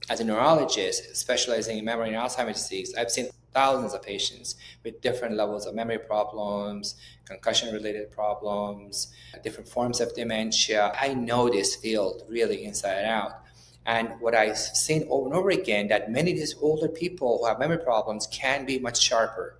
As a neurologist specializing in memory and Alzheimer's disease, I've seen thousands of patients with different levels of memory problems, concussion-related problems, different forms of dementia. I know this field really inside and out. And what I've seen over and over again, that many of these older people who have memory problems can be much sharper.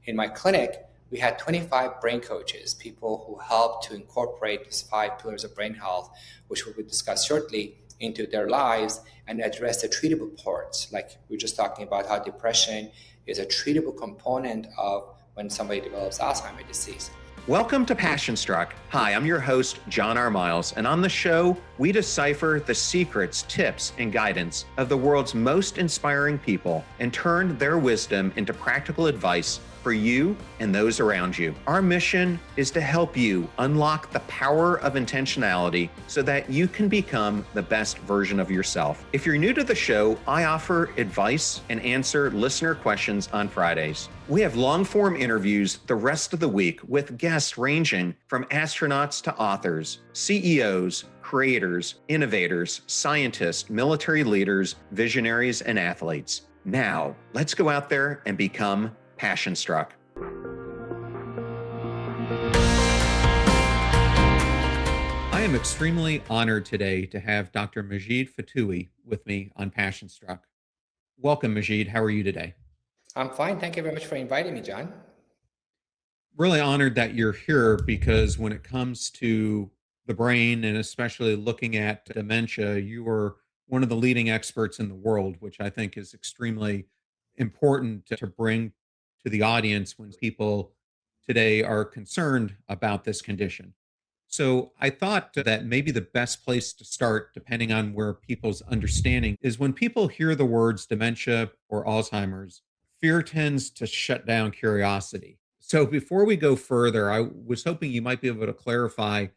In my clinic, we had 25 brain coaches, people who helped to incorporate these 5 pillars of brain health, which we will discuss shortly, into their lives and address the treatable parts. Like we were just talking about how depression is a treatable component of when somebody develops Alzheimer's disease. Welcome to Passion Struck. Hi, I'm your host, John R. Miles, and on the show, we decipher the secrets, tips, and guidance of the world's most inspiring people and turn their wisdom into practical advice for you and those around you. Our mission is to help you unlock the power of intentionality so that you can become the best version of yourself. If you're new to the show, I offer advice and answer listener questions on Fridays. We have long-form interviews the rest of the week with guests ranging from astronauts to authors, CEOs, creators, innovators, scientists, military leaders, visionaries, and athletes. Now, let's go out there and become Passion Struck. I am extremely honored today to have Dr. Majid Fotuhi with me on Passion Struck. Welcome, Majid. How are you today? I'm fine. Thank you very much for inviting me, John. Really honored that you're here because when it comes to the brain and especially looking at dementia, you are one of the leading experts in the world, which I think is extremely important to bring to the audience when people today are concerned about this condition. So I thought that maybe the best place to start, depending on where people's understanding is, when people hear the words dementia or Alzheimer's, fear tends to shut down curiosity. So before we go further, I was hoping you might be able to clarify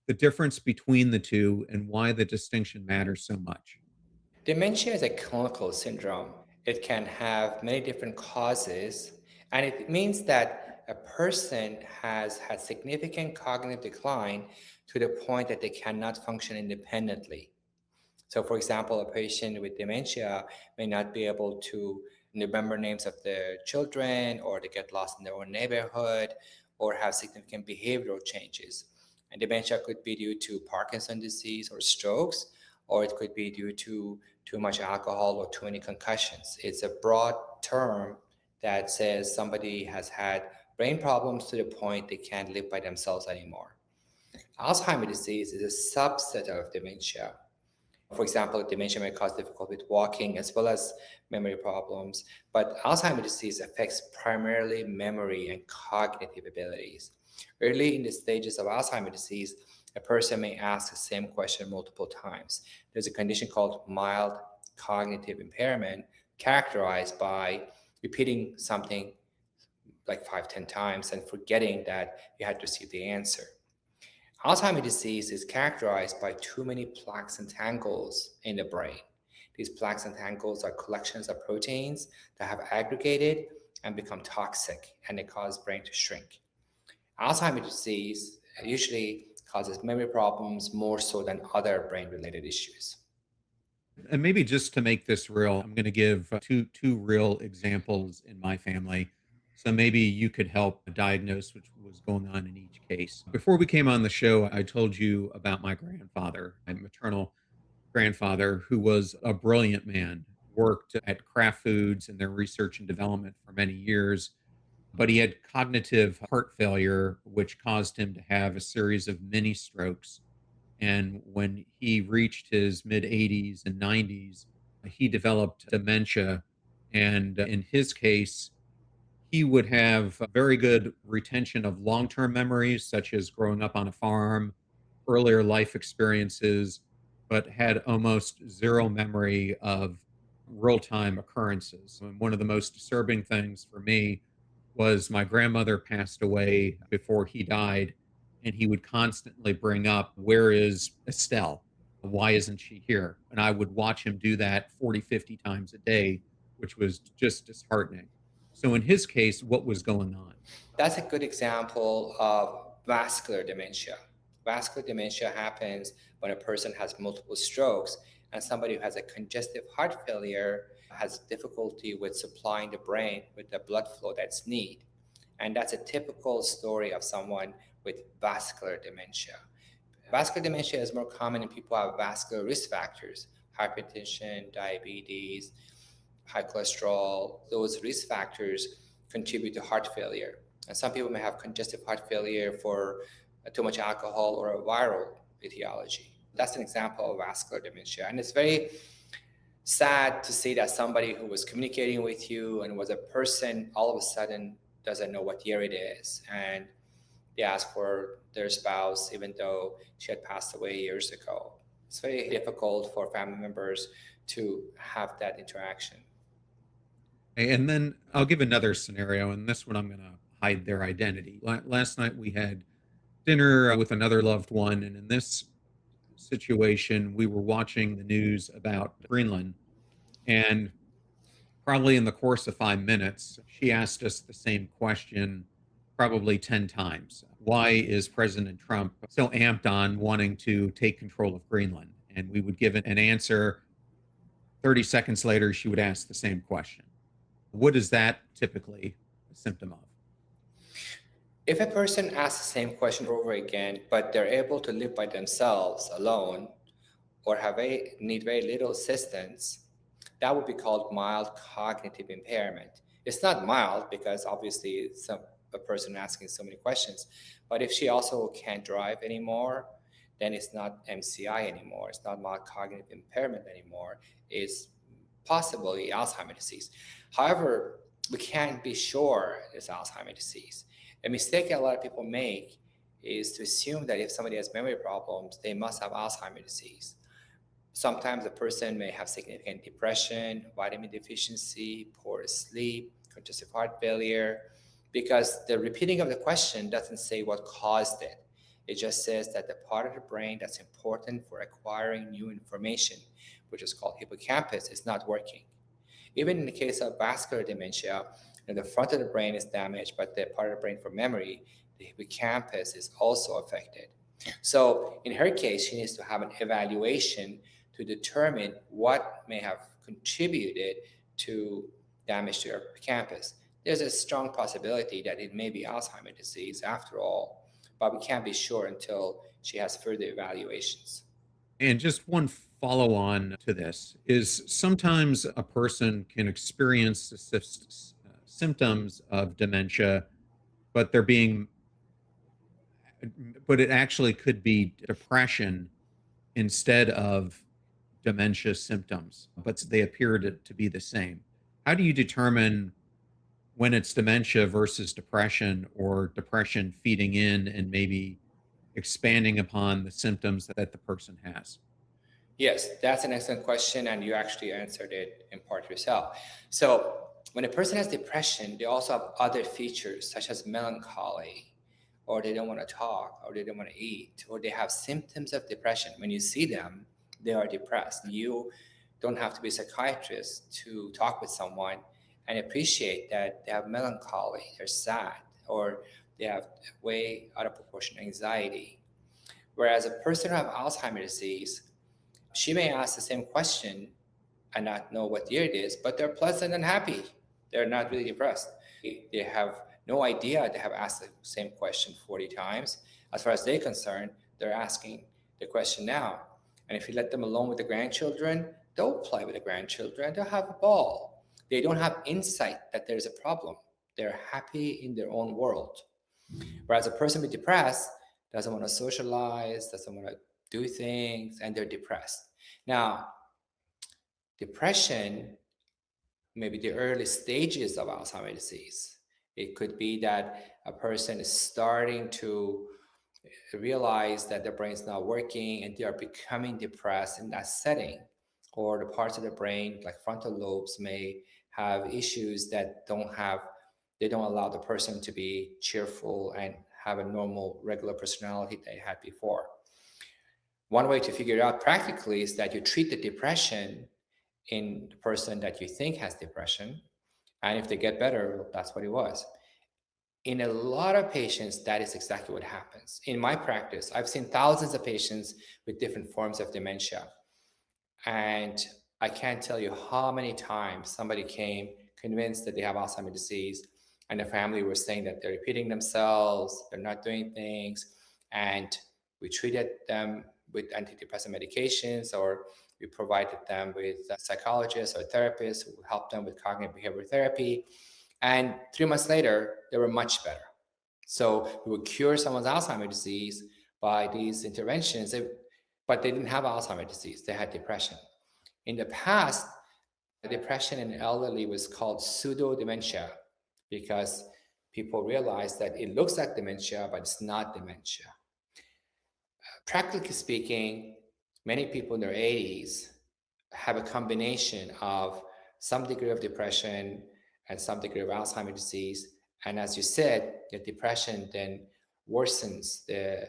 the difference between the two and why the distinction matters so much. Dementia is a clinical syndrome. It can have many different causes, and it means that a person has had significant cognitive decline to the point that they cannot function independently. So, for example, a patient with dementia may not be able to remember names of their children, or they get lost in their own neighborhood, or have significant behavioral changes. And dementia could be due to Parkinson's disease or strokes, or it could be due to too much alcohol or too many concussions. It's a broad term that says somebody has had brain problems to the point they can't live by themselves anymore. Alzheimer's disease is a subset of dementia. For example, dementia may cause difficulty with walking as well as memory problems, but Alzheimer's disease affects primarily memory and cognitive abilities. Early in the stages of Alzheimer's disease, a person may ask the same question multiple times. There's a condition called mild cognitive impairment, characterized by repeating something like 5, 10 times and forgetting that you had to receive the answer. Alzheimer's disease is characterized by too many plaques and tangles in the brain. These plaques and tangles are collections of proteins that have aggregated and become toxic, and they cause brain to shrink. Alzheimer's disease usually causes memory problems more so than other brain-related issues. And maybe just to make this real, I'm going to give two real examples in my family. So maybe you could help diagnose what was going on in each case. Before we came on the show, I told you about my grandfather, my maternal grandfather, who was a brilliant man, worked at Kraft Foods in their research and development for many years, but he had cognitive heart failure, which caused him to have a series of mini strokes. And when he reached his mid 80s and 90s, he developed dementia. And in his case, he would have a very good retention of long term memories, such as growing up on a farm, earlier life experiences, but had almost zero memory of real time occurrences. And one of the most disturbing things for me was my grandmother passed away before he died, and he would constantly bring up, "Where is Estelle? Why isn't she here?" And I would watch him do that 40, 50 times a day, which was just disheartening. So in his case, what was going on? That's a good example of vascular dementia. Vascular dementia happens when a person has multiple strokes And somebody who has a congestive heart failure has difficulty with supplying the brain with the blood flow that's needed. And that's a typical story of someone with vascular dementia. Vascular dementia is more common in people who have vascular risk factors, hypertension, diabetes, high cholesterol. Those risk factors contribute to heart failure. And some people may have congestive heart failure for too much alcohol or a viral etiology. That's an example of vascular dementia. And it's very sad to see that somebody who was communicating with you and was a person all of a sudden doesn't know what year it is. And they ask for their spouse, even though she had passed away years ago. It's very difficult for family members to have that interaction. And then I'll give another scenario, and this one I'm going to hide their identity. Last night we had dinner with another loved one, and in this situation, we were watching the news about Greenland, and probably in the course of 5 minutes, she asked us the same question probably 10 times. Why is President Trump so amped on wanting to take control of Greenland? And we would give it an answer. 30 seconds later, she would ask the same question. What is that typically a symptom of? If a person asks the same question over again, but they're able to live by themselves alone or need very little assistance, that would be called mild cognitive impairment. It's not mild because obviously it's a person asking so many questions, but if she also can't drive anymore, then it's not MCI anymore. It's not mild cognitive impairment anymore. It's possibly Alzheimer's disease. However, we can't be sure it's Alzheimer's disease. A mistake a lot of people make is to assume that if somebody has memory problems, they must have Alzheimer's disease. Sometimes a person may have significant depression, vitamin deficiency, poor sleep, congestive heart failure, because the repeating of the question doesn't say what caused it. It just says that the part of the brain that's important for acquiring new information, which is called hippocampus, is not working. Even in the case of vascular dementia, the front of the brain is damaged, but the part of the brain for memory, the hippocampus, is also affected. So in her case, she needs to have an evaluation to determine what may have contributed to damage to her hippocampus. There's a strong possibility that it may be Alzheimer's disease after all, but we can't be sure until she has further evaluations. And just one follow on to this is sometimes a person can experience the symptoms of dementia, but they're being, but it actually could be depression instead of dementia symptoms, but they appear to be the same. How do you determine when it's dementia versus depression, or depression feeding in and maybe expanding upon the symptoms that the person has? Yes, that's an excellent question, and you actually answered it in part yourself. So, when a person has depression, they also have other features such as melancholy, or they don't want to talk, or they don't want to eat, or they have symptoms of depression. When you see them, they are depressed. You don't have to be a psychiatrist to talk with someone and appreciate that they have melancholy, they're sad, or they have way out of proportion anxiety. Whereas a person who has Alzheimer's disease, she may ask the same question and not know what year it is, but they're pleasant and happy. They're not really depressed. They have no idea they have asked the same question 40 times. As far as they're concerned, they're asking the question now. And if you let them alone with the grandchildren, they'll play with the grandchildren, they'll have a ball. They don't have insight that there's a problem. They're happy in their own world. Whereas a person with depressed doesn't want to socialize, doesn't want to do things, and they're depressed. Now, depression may be the early stages of Alzheimer's disease. It could be that a person is starting to realize that their brain's not working and they are becoming depressed in that setting. Or the parts of the brain, like frontal lobes, may have issues that they don't allow the person to be cheerful and have a normal, regular personality they had before. One way to figure it out practically is that you treat the depression in the person that you think has depression. And if they get better, that's what it was. In a lot of patients, that is exactly what happens. In my practice, I've seen thousands of patients with different forms of dementia. And I can't tell you how many times somebody came convinced that they have Alzheimer's disease, and the family was saying that they're repeating themselves, they're not doing things, and we treated them with antidepressant medications, or we provided them with psychologists or therapists who helped them with cognitive behavioral therapy. And 3 months later, they were much better. So we would cure someone's Alzheimer's disease by these interventions, but they didn't have Alzheimer's disease, they had depression. In the past, depression in elderly was called pseudo dementia because people realized that it looks like dementia, but it's not dementia. Practically speaking, many people in their 80s have a combination of some degree of depression and some degree of Alzheimer's disease. And as you said, the depression then worsens the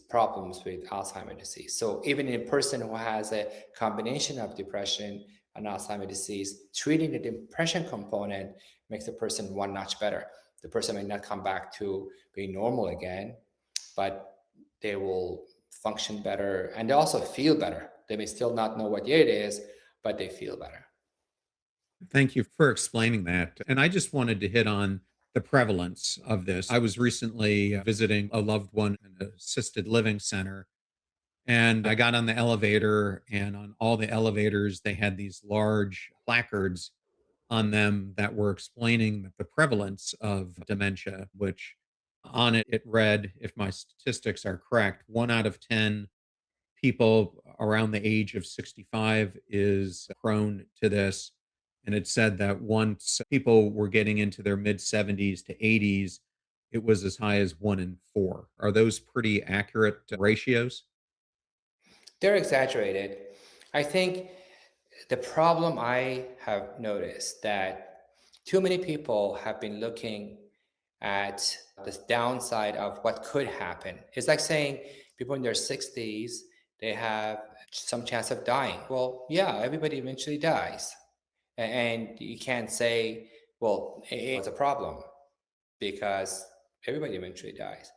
problems with Alzheimer's disease. So even in a person who has a combination of depression and Alzheimer's disease, treating the depression component makes the person one notch better. The person may not come back to being normal again, but they will function better and they also feel better. They may still not know what year it is, but they feel better. Thank you for explaining that. And I just wanted to hit on the prevalence of this. I was recently visiting a loved one in an assisted living center, and I got on the elevator, and on all the elevators, they had these large placards on them that were explaining the prevalence of dementia, which on it read, if my statistics are correct, 1 out of 10 people around the age of 65 is prone to this. And it said that once people were getting into their mid 70s to 80s, it was as high as 1 in 4. Are those pretty accurate ratios? They're exaggerated. I think the problem I have noticed that too many people have been looking at the downside of what could happen. It's like saying people in their 60s, they have some chance of dying. Well, yeah, everybody eventually dies. And you can't say, well, it's a problem because everybody eventually dies.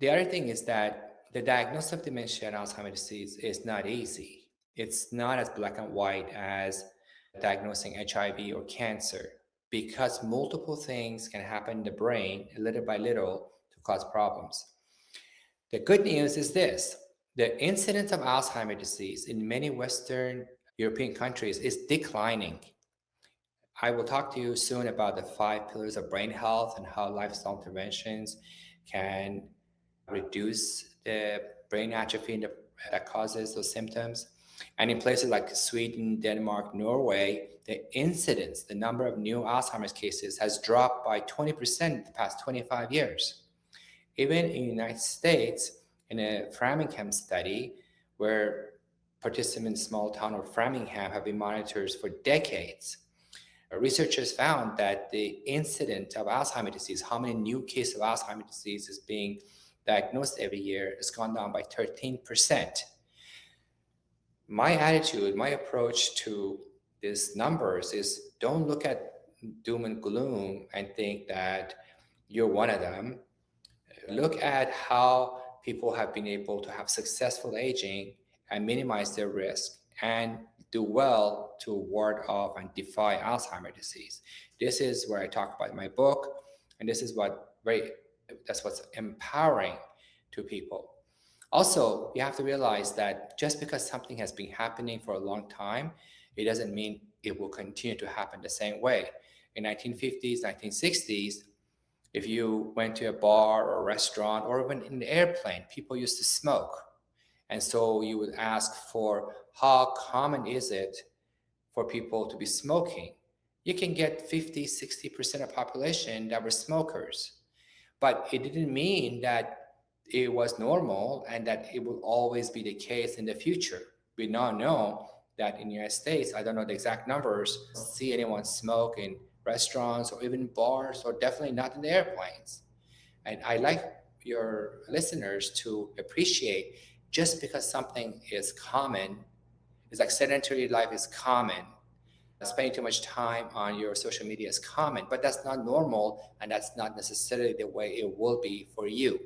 The other thing is that the diagnosis of dementia and Alzheimer's disease is not easy. It's not as black and white as diagnosing HIV or cancer because multiple things can happen in the brain little by little to cause problems. The good news is this: the incidence of Alzheimer's disease in many Western European countries is declining. I will talk to you soon about the 5 pillars of brain health and how lifestyle interventions can reduce the brain atrophy that causes those symptoms. And in places like Sweden, Denmark, Norway, the incidence, the number of new Alzheimer's cases has dropped by 20% in the past 25 years. Even in the United States, in a Framingham study, where participants in the small town of Framingham have been monitored for decades, researchers found that the incidence of Alzheimer's disease, how many new cases of Alzheimer's disease is being diagnosed every year, has gone down by 13%. My attitude, my approach to these numbers is don't look at doom and gloom and think that you're one of them. Look at how people have been able to have successful aging and minimize their risk and do well to ward off and defy Alzheimer's disease. This is where I talk about in my book, and this is that's what's empowering to people. Also, you have to realize that just because something has been happening for a long time, it doesn't mean it will continue to happen the same way. In 1950s, 1960s, if you went to a bar or a restaurant or even in the airplane, people used to smoke. And so you would ask for how common is it for people to be smoking? You can get 50, 60% of population that were smokers. But it didn't mean that it was normal and that it will always be the case in the future. We now know that in the United States, I don't know the exact numbers, see anyone smoke in restaurants or even bars, or definitely not in the airplanes. And I like your listeners to appreciate just because something is common, it's like sedentary life is common. Spending too much time on your social media is common, but that's not normal, and that's not necessarily the way it will be for you.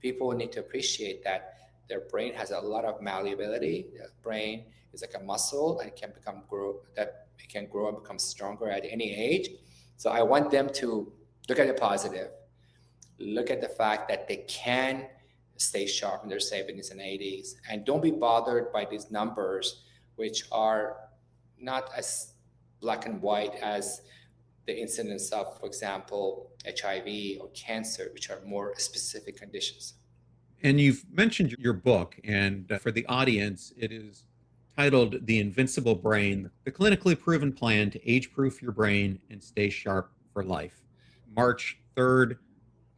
People need to appreciate that their brain has a lot of malleability. The brain is like a muscle and it can grow and become stronger at any age. So I want them to look at the positive, look at the fact that they can stay sharp in their 70s and 80s, and don't be bothered by these numbers, which are not as black and white as the incidence of, for example, HIV or cancer, which are more specific conditions. And you've mentioned your book, and for the audience, it is titled The Invincible Brain, the clinically proven plan to age proof your brain and stay sharp for life. March 3rd,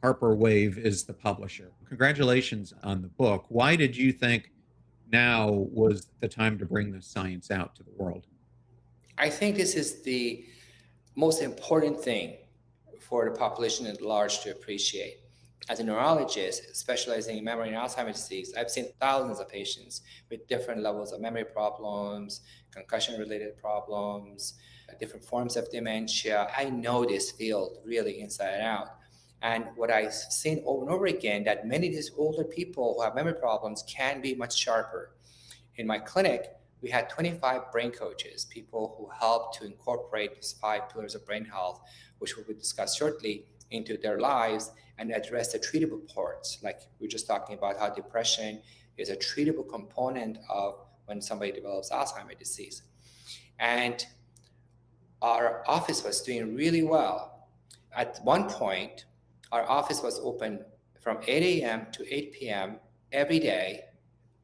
Harper Wave is the publisher. Congratulations on the book. Why did you think now was the time to bring this science out to the world? I think this is the most important thing for the population at large to appreciate. As a neurologist specializing in memory and Alzheimer's disease, I've seen thousands of patients with different levels of memory problems, concussion-related problems, different forms of dementia. I know this field really inside and out. And what I've seen over and over again, that many of these older people who have memory problems can be much sharper. In my clinic, we had 25 brain coaches, people who helped to incorporate these 5 pillars of brain health, which we will discuss shortly, into their lives and address the treatable parts. Like we were just talking about how depression is a treatable component of when somebody develops Alzheimer's disease. And our office was doing really well. At one point, our office was open from 8 a.m. to 8 p.m. every day,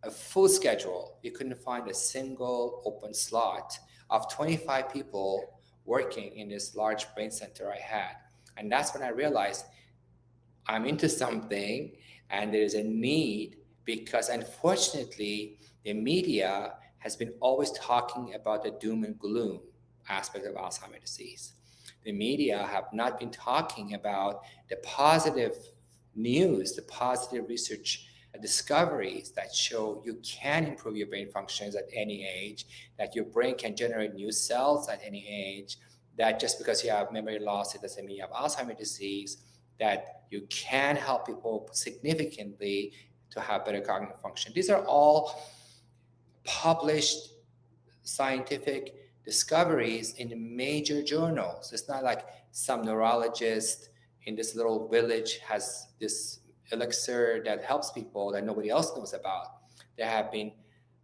a full schedule. You couldn't find a single open slot of 25 people working in this large brain center I had. And that's when I realized I'm into something and there's a need, because unfortunately, the media has been always talking about the doom and gloom aspect of Alzheimer's disease. The media have not been talking about the positive news, the positive research discoveries that show you can improve your brain functions at any age, that your brain can generate new cells at any age, that just because you have memory loss, it doesn't mean you have Alzheimer's disease, that you can help people significantly to have better cognitive function. These are all published scientific discoveries in major journals. It's not like some neurologist in this little village has this elixir that helps people that nobody else knows about. There have been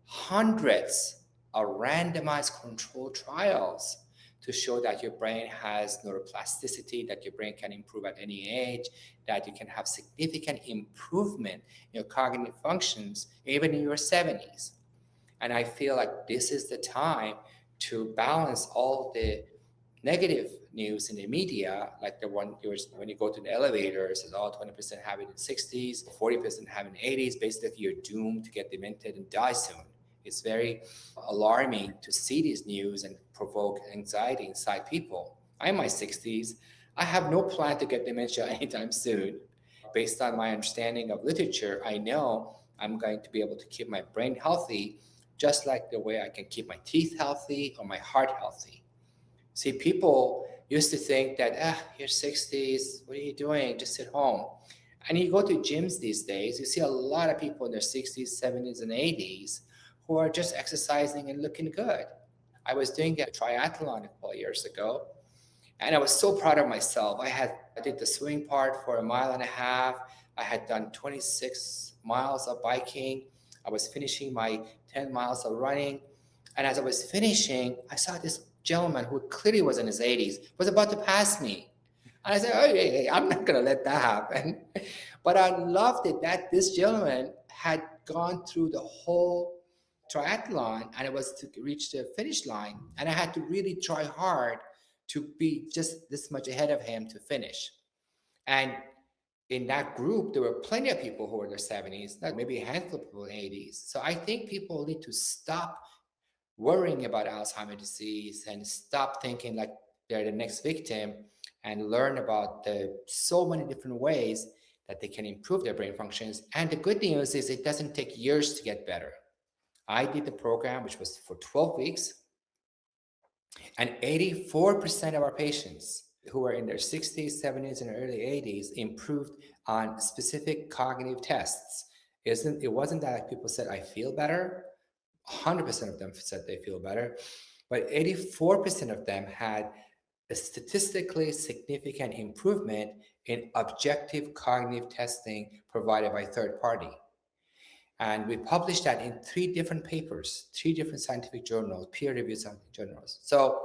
hundreds of randomized controlled trials to show that your brain has neuroplasticity, that your brain can improve at any age, that you can have significant improvement in your cognitive functions even in your 70s. And I feel like this is the time to balance all the negative news in the media, like the one when you go to the elevators, it's all 20% have it in 60s, 40% have it in 80s. Basically, you're doomed to get demented and die soon. It's very alarming to see these news and provoke anxiety inside people. I'm in my 60s. I have no plan to get dementia anytime soon. Based on my understanding of literature, I know I'm going to be able to keep my brain healthy, just like the way I can keep my teeth healthy or my heart healthy. See, people used to think that, you're 60s, what are you doing? Just sit home. And you go to gyms these days, you see a lot of people in their 60s, 70s, and 80s who are just exercising and looking good. I was doing a triathlon a couple of years ago, and I was so proud of myself. I did the swimming part for 1.5 miles. I had done 26 miles of biking. I was finishing my 10 miles of running. And as I was finishing, I saw this gentleman who clearly was in his 80s, was about to pass me. And I said, hey, I'm not going to let that happen. But I loved it that this gentleman had gone through the whole triathlon and it was to reach the finish line. And I had to really try hard to be just this much ahead of him to finish. And in that group, there were plenty of people who were in their 70s, not maybe a handful of people in 80s. So I think people need to stop worrying about Alzheimer's disease and stop thinking like they're the next victim and learn about the so many different ways that they can improve their brain functions. And the good news is it doesn't take years to get better. I did the program, which was for 12 weeks, and 84% of our patients who were in their 60s, 70s, and early 80s improved on specific cognitive tests. It wasn't that like people said, I feel better. 100% of them said they feel better, but 84% of them had a statistically significant improvement in objective cognitive testing provided by third party. And we published that in three different papers, three different scientific journals, peer-reviewed scientific journals. So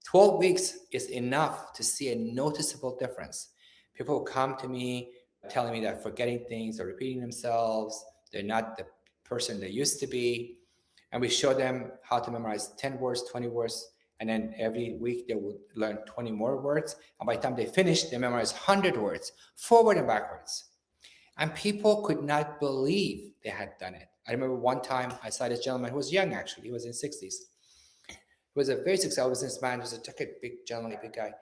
12 weeks is enough to see a noticeable difference. People come to me telling me that forgetting things or repeating themselves, they're not the person they used to be. And we show them how to memorize 10 words, 20 words, and then every week they would learn 20 more words. And by the time they finish, they memorize 100 words, forward and backwards. And people could not believe they had done it. I remember one time I saw this gentleman who was young, actually. He was in his 60s. He was a very successful businessman. He was a big gentleman, big guy.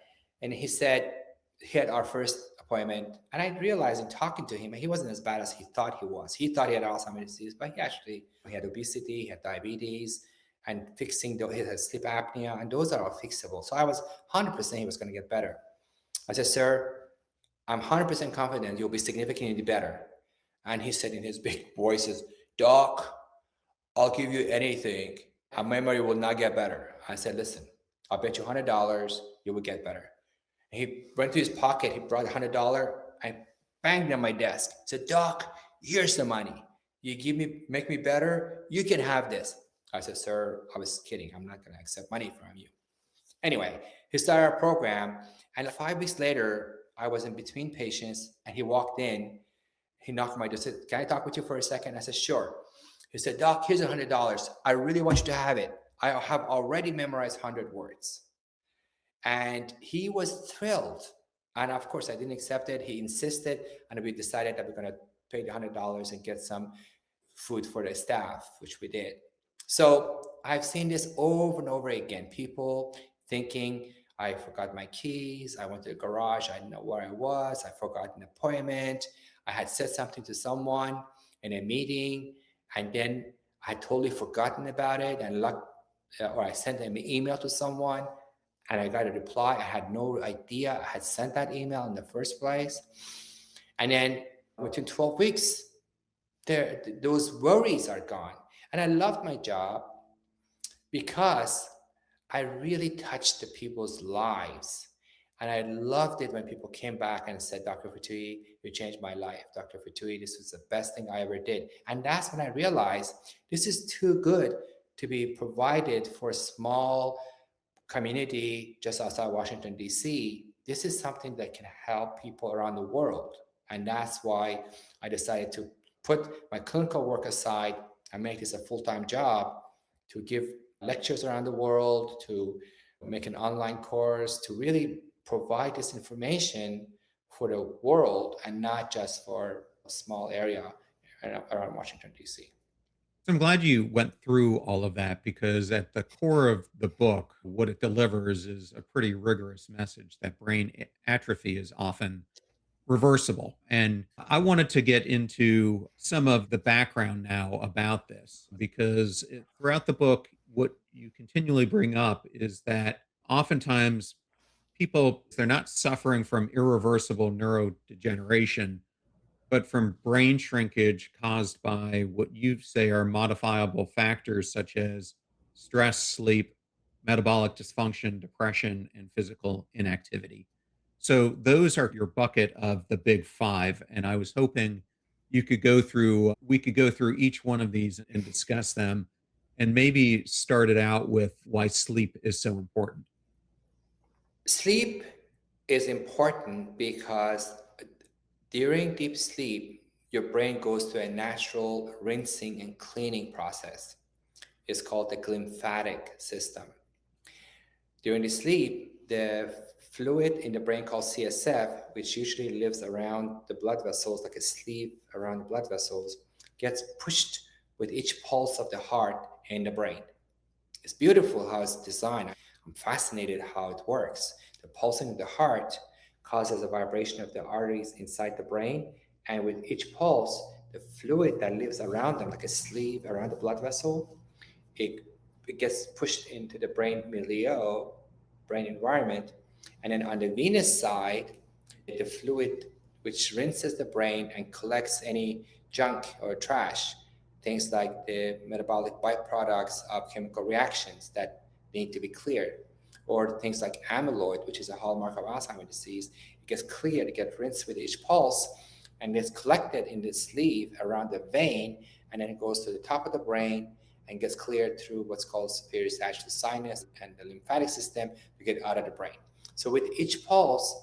And he said he had our first appointment. And I realized in talking to him, he wasn't as bad as he thought he was. He thought he had Alzheimer's disease, but he had obesity, he had diabetes, and he had sleep apnea, and those are all fixable. So I was 100% he was going to get better. I said, sir, I'm 100% confident you'll be significantly better. And he said in his big voice, Doc, I'll give you anything. My memory will not get better. I said, listen, I'll bet you $100 you will get better. And he went to his pocket, he brought $100, I banged on my desk. He said, Doc, here's the money. You make me better, you can have this. I said, sir, I was kidding. I'm not going to accept money from you. Anyway, he started our program, and 5 weeks later, I was in between patients, and he walked in. He knocked on my door, said, can I talk with you for a second? I said, sure. He said, Doc, here's $100. I really want you to have it. I have already memorized 100 words. And he was thrilled. And of course, I didn't accept it. He insisted, and we decided that we're going to pay the $100 and get some food for the staff, which we did. So I've seen this over and over again. People thinking, I forgot my keys, I went to the garage, I didn't know where I was, I forgot an appointment, I had said something to someone in a meeting, and then I had totally forgotten about it, or I sent an email to someone, and I got a reply. I had no idea I had sent that email in the first place. And then within 12 weeks, those worries are gone. And I loved my job because I really touched the people's lives. And I loved it when people came back and said, Dr. Fotuhi, you changed my life. Dr. Fotuhi, this was the best thing I ever did. And that's when I realized this is too good to be provided for a small community just outside Washington, D.C. This is something that can help people around the world. And that's why I decided to put my clinical work aside and make this a full-time job, to give lectures around the world, to make an online course, to really provide this information for the world and not just for a small area around Washington, D.C. So I'm glad you went through all of that, because at the core of the book, what it delivers is a pretty rigorous message that brain atrophy is often reversible. And I wanted to get into some of the background now about this, because throughout the book, what you continually bring up is that oftentimes people, they're not suffering from irreversible neurodegeneration, but from brain shrinkage caused by what you say are modifiable factors such as stress, sleep, metabolic dysfunction, depression, and physical inactivity. So those are your bucket of the big five. And I was hoping we could go through each one of these and discuss them, and maybe start it out with why sleep is so important. Sleep is important because during deep sleep, your brain goes through a natural rinsing and cleaning process. It's called the glymphatic system. During the sleep, the fluid in the brain called CSF, which usually lives around the blood vessels, like a sleeve around the blood vessels, gets pushed with each pulse of the heart in the brain. It's beautiful how it's designed. I'm fascinated how it works. The pulsing of the heart causes a vibration of the arteries inside the brain, and with each pulse, the fluid that lives around them, like a sleeve around the blood vessel, it, it gets pushed into the brain milieu, brain environment, and then on the venous side, the fluid which rinses the brain and collects any junk or trash, things like the metabolic byproducts of chemical reactions that need to be cleared, or things like amyloid, which is a hallmark of Alzheimer's disease. It gets cleared, it gets rinsed with each pulse, and it's collected in the sleeve around the vein, and then it goes to the top of the brain and gets cleared through what's called superior sagittal sinus and the lymphatic system to get out of the brain. So with each pulse,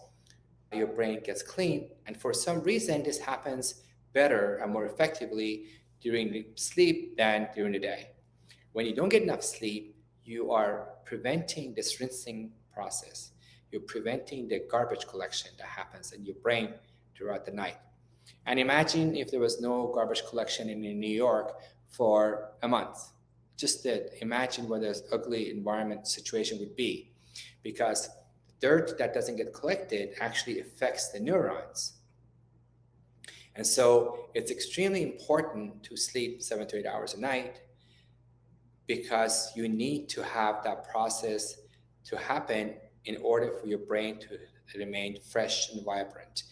your brain gets clean, and for some reason, this happens better and more effectively during the sleep than during the day. When you don't get enough sleep, you are preventing this rinsing process. You're preventing the garbage collection that happens in your brain throughout the night. And imagine if there was no garbage collection in New York for a month. Just imagine what this ugly environment situation would be, because dirt that doesn't get collected actually affects the neurons. And so it's extremely important to sleep 7 to 8 hours a night, because you need to have that process to happen in order for your brain to remain fresh and vibrant.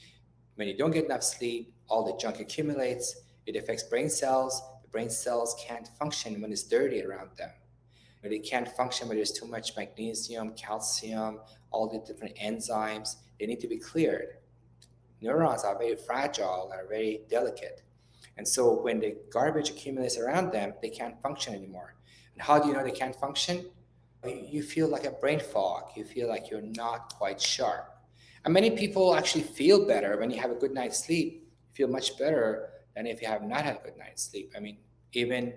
When you don't get enough sleep, all the junk accumulates, it affects brain cells. The brain cells can't function when it's dirty around them. They can't function when there's too much magnesium, calcium, all the different enzymes. They need to be cleared. Neurons are very fragile, are very delicate. And so when the garbage accumulates around them, they can't function anymore. And how do you know they can't function? You feel like a brain fog. You feel like you're not quite sharp. And many people actually feel better when you have a good night's sleep. You feel much better than if you have not had a good night's sleep. I mean, even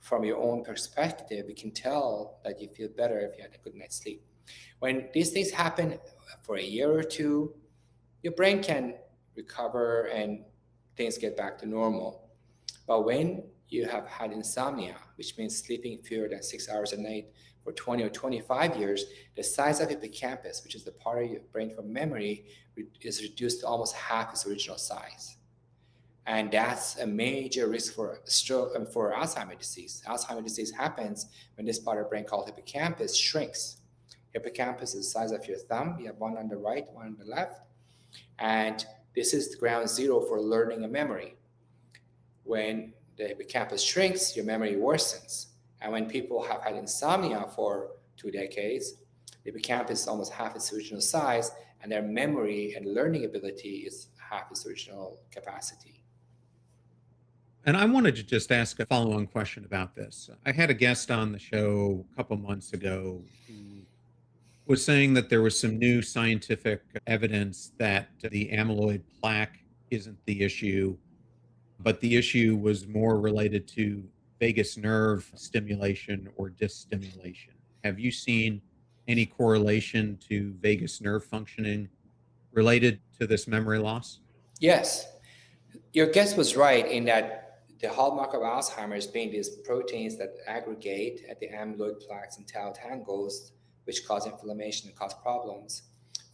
from your own perspective, you can tell that you feel better if you had a good night's sleep. When these things happen for a year or two, your brain can recover and things get back to normal. But when you have had insomnia, which means sleeping fewer than 6 hours a night for 20 or 25 years, the size of hippocampus, which is the part of your brain for memory, is reduced to almost half its original size. And that's a major risk for stroke and for Alzheimer's disease. Alzheimer's disease happens when this part of the brain called hippocampus shrinks. Hippocampus is the size of your thumb. You have one on the right, one on the left. And this is ground zero for learning and memory. When the hippocampus shrinks, your memory worsens. And when people have had insomnia for 2 decades, the hippocampus is almost half its original size, and their memory and learning ability is half its original capacity. And I wanted to just ask a follow on question about this. I had a guest on the show a couple months ago who was saying that there was some new scientific evidence that the amyloid plaque isn't the issue, but the issue was more related to vagus nerve stimulation or dystimulation. Have you seen any correlation to vagus nerve functioning related to this memory loss? Yes, your guess was right in that the hallmark of Alzheimer's being these proteins that aggregate at the amyloid plaques and tau tangles, which cause inflammation and cause problems.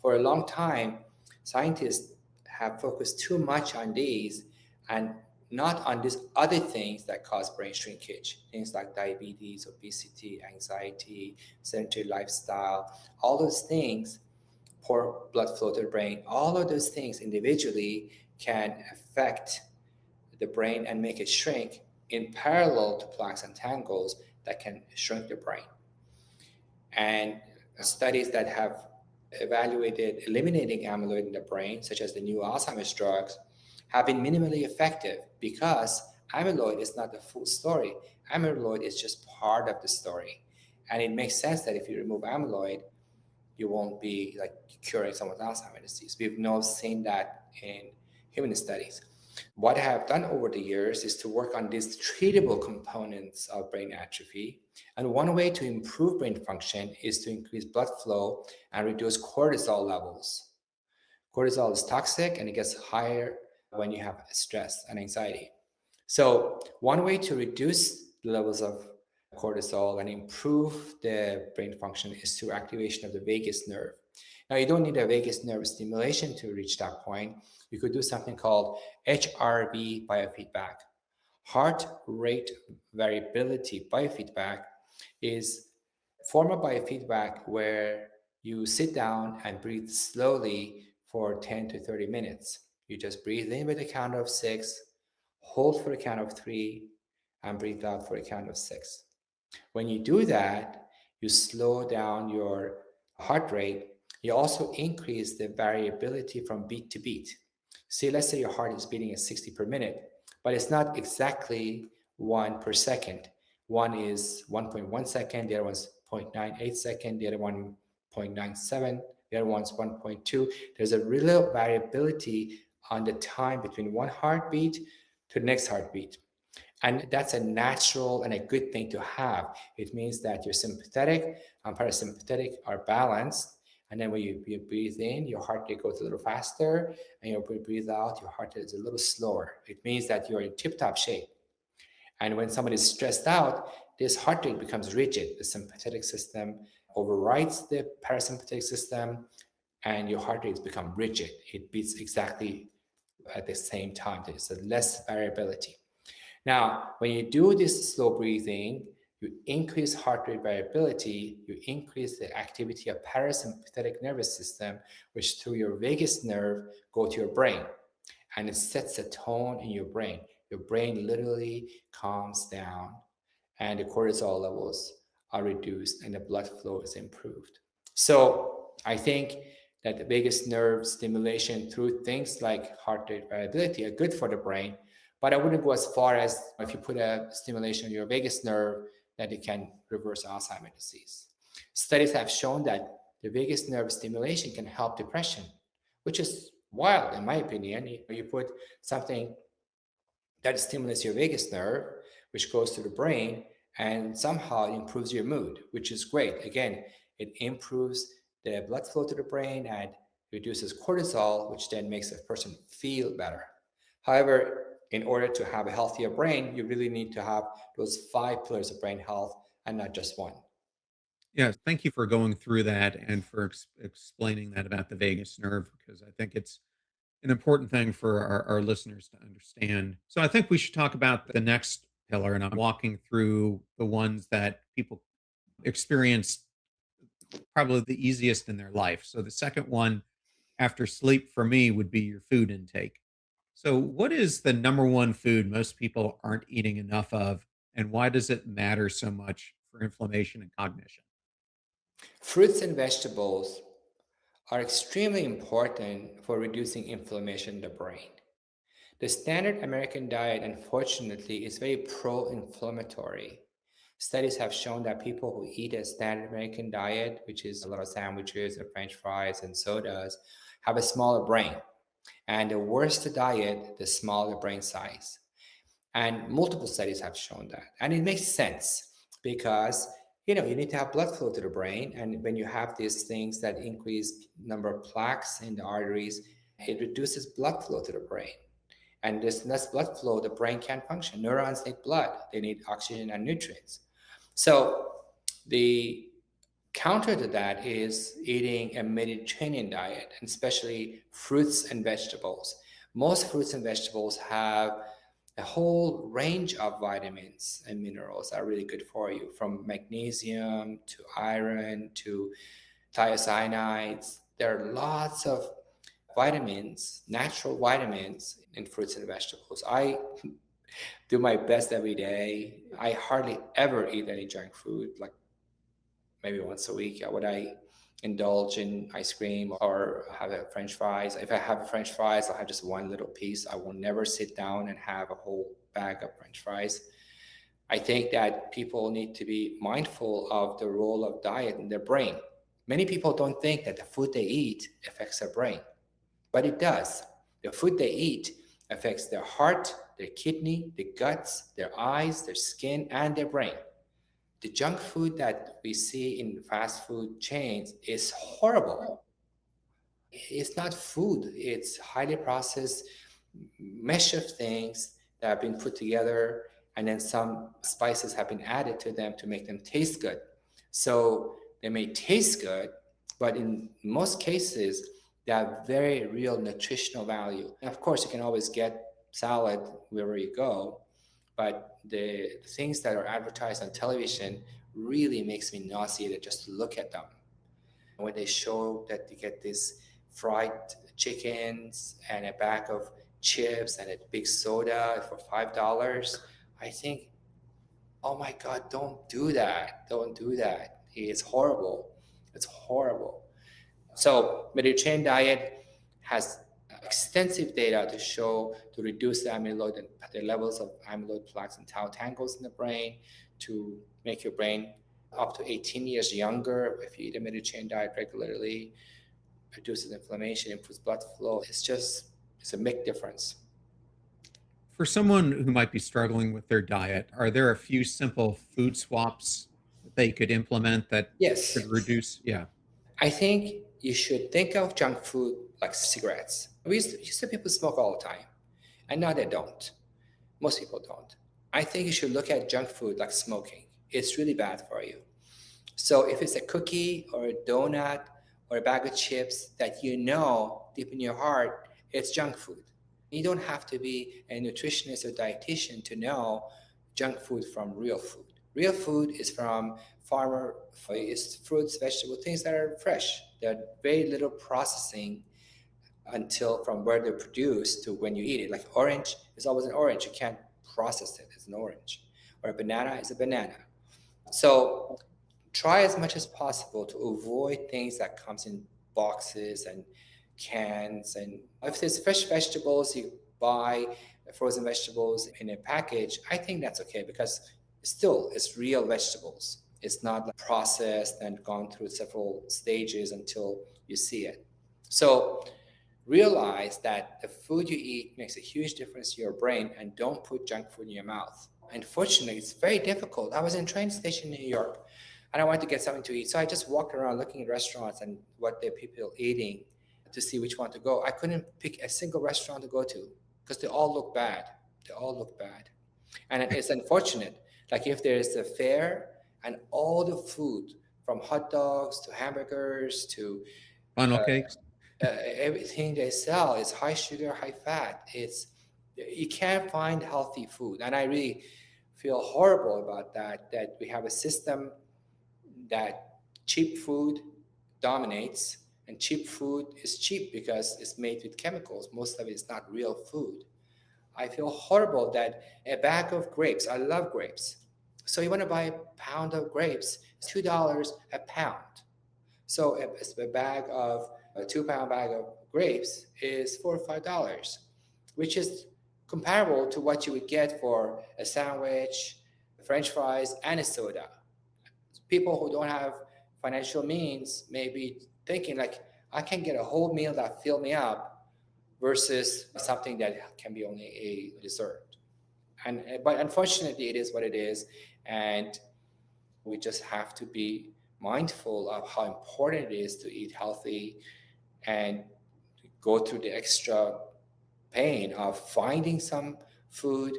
For a long time, scientists have focused too much on these and not on these other things that cause brain shrinkage, things like diabetes, obesity, anxiety, sedentary lifestyle, all those things, poor blood flow to the brain, all of those things individually can affect the brain and make it shrink in parallel to plaques and tangles that can shrink the brain. And studies that have evaluated eliminating amyloid in the brain, such as the new Alzheimer's drugs, have been minimally effective because amyloid is not the full story. Amyloid is just part of the story. And it makes sense that if you remove amyloid, you won't be like curing someone with Alzheimer's disease. We've now seen that in human studies. What I have done over the years is to work on these treatable components of brain atrophy. And one way to improve brain function is to increase blood flow and reduce cortisol levels. Cortisol is toxic and it gets higher when you have stress and anxiety. So one way to reduce the levels of cortisol and improve the brain function is through activation of the vagus nerve. Now, you don't need a vagus nerve stimulation to reach that point. You could do something called HRV biofeedback. Heart rate variability biofeedback is a form of biofeedback where you sit down and breathe slowly for 10 to 30 minutes. You just breathe in with a count of 6, hold for a count of 3, and breathe out for a count of 6. When you do that, you slow down your heart rate. You also increase the variability from beat to beat. See, let's say your heart is beating at 60 per minute, but it's not exactly 1 per second. One is 1.1 second, the other one's 0.98 second, the other one 0.97, the other one's 1.2. There's a real variability on the time between one heartbeat to the next heartbeat. And that's a natural and a good thing to have. It means that your sympathetic and parasympathetic are balanced. And then when you breathe in, your heart rate goes a little faster. And you breathe out, your heart rate is a little slower. It means that you're in tip top shape. And when somebody is stressed out, this heart rate becomes rigid. The sympathetic system overrides the parasympathetic system, and your heart rates become rigid. It beats exactly at the same time. There's a less variability. Now, when you do this slow breathing, you increase heart rate variability, you increase the activity of parasympathetic nervous system, which through your vagus nerve go to your brain, and it sets a tone in your brain. Your brain literally calms down, and the cortisol levels are reduced, and the blood flow is improved. So I think that the vagus nerve stimulation through things like heart rate variability are good for the brain, but I wouldn't go as far as if you put a stimulation on your vagus nerve that it can reverse Alzheimer's disease. Studies have shown that the vagus nerve stimulation can help depression, which is wild in my opinion. You put something that stimulates your vagus nerve, which goes to the brain, and somehow improves your mood, which is great. Again, it improves the blood flow to the brain and reduces cortisol, which then makes a person feel better. However, in order to have a healthier brain, you really need to have those 5 pillars of brain health and not just one. Yes, thank you for going through that and for explaining that about the vagus nerve, because I think it's an important thing for our listeners to understand. So I think we should talk about the next pillar, and I'm walking through the ones that people experience probably the easiest in their life. So the second one after sleep for me would be your food intake. So, what is the number one food most people aren't eating enough of, and why does it matter so much for inflammation and cognition? Fruits and vegetables are extremely important for reducing inflammation in the brain. The standard American diet, unfortunately, is very pro inflammatory. Studies have shown that people who eat a standard American diet, which is a lot of sandwiches and french fries and sodas, have a smaller brain. And the worse the diet, the smaller brain size. And multiple studies have shown that. And it makes sense because you need to have blood flow to the brain. And when you have these things that increase number of plaques in the arteries, it reduces blood flow to the brain. And there's less blood flow, the brain can't function. Neurons need blood, they need oxygen and nutrients. So the counter to that is eating a Mediterranean diet, and especially fruits and vegetables. Most fruits and vegetables have a whole range of vitamins and minerals that are really good for you, from magnesium to iron to thiacyanides. There are lots of vitamins, natural vitamins in fruits and vegetables. I do my best every day. I hardly ever eat any junk food, like maybe once a week. Would I indulge in ice cream or have a French fries? If I have a French fries, I'll have just one little piece. I will never sit down and have a whole bag of French fries. I think that people need to be mindful of the role of diet in their brain. Many people don't think that the food they eat affects their brain, but it does. The food they eat affects their heart, their kidney, their guts, their eyes, their skin, and their brain. The junk food that we see in fast food chains is horrible. It's not food, it's highly processed mesh of things that have been put together, and then some spices have been added to them to make them taste good. So they may taste good, but in most cases, they have very real nutritional value. And of course, you can always get salad wherever you go, but the things that are advertised on television really makes me nauseated just to look at them. When they show that you get these fried chickens and a bag of chips and a big soda for $5, I think, oh my God, don't do that. Don't do that. It's horrible. It's horrible. So Mediterranean diet has extensive data to show to reduce the amyloid and the levels of amyloid plaques and tau tangles in the brain, to make your brain up to 18 years younger if you eat a Mediterranean diet regularly, reduces inflammation, improves blood flow. It's a big difference. For someone who might be struggling with their diet, are there a few simple food swaps that they could implement that Yes, could reduce? Yeah. I think you should think of junk food like cigarettes. Used to people smoke all the time, and now they don't. Most people don't. I think you should look at junk food like smoking. It's really bad for you. So if it's a cookie or a donut or a bag of chips that you know deep in your heart it's junk food. You don't have to be a nutritionist or dietitian to know junk food from real food. Real food is from farmer, it's fruits, vegetables, things that are fresh. There are very little processing until from where they're produced to when you eat it. Like orange is always an orange. You can't process it as an orange. Or a banana is a banana. So try as much as possible to avoid things that comes in boxes and cans. And if there's fresh vegetables, you buy frozen vegetables in a package, I think that's okay because still it's real vegetables. It's not like processed and gone through several stages until you see it. So realize that the food you eat makes a huge difference to your brain, and don't put junk food in your mouth. Unfortunately, it's very difficult. I was in a train station in New York and I wanted to get something to eat. So I just walked around looking at restaurants and what the people eating to see which one to go. I couldn't pick a single restaurant to go to because they all look bad. They all look bad. And it's unfortunate. Like if there's a fair and all the food from hot dogs to hamburgers to Funnel cakes. everything they sell is high sugar, high fat. It's you can't find healthy food, and I really feel horrible about that. That we have a system that cheap food dominates, and cheap food is cheap because it's made with chemicals. Most of it is not real food. I feel horrible that a bag of grapes. I love grapes, so you want to buy a pound of grapes. It's $2 a pound. So a bag of a 2 pound bag of grapes is $4 or $5, which is comparable to what you would get for a sandwich, French fries, and a soda. People who don't have financial means may be thinking like, I can get a whole meal that fill me up versus something that can be only a dessert. But unfortunately, it is what it is, and we just have to be mindful of how important it is to eat healthy and go through the extra pain of finding some food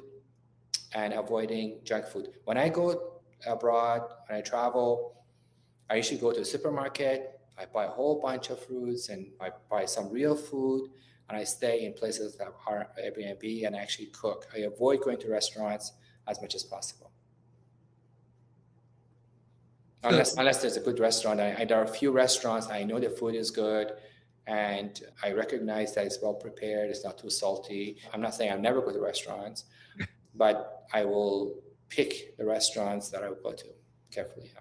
and avoiding junk food. When I go abroad, when I travel, I usually go to a supermarket, I buy a whole bunch of fruits and I buy some real food, and I stay in places that are Airbnb and actually cook. I avoid going to restaurants as much as possible. Unless there's a good restaurant. There are a few restaurants, I know the food is good, and I recognize that it's well prepared, it's not too salty. I'm not saying I'll never go to restaurants, but I will pick the restaurants that I will go to carefully.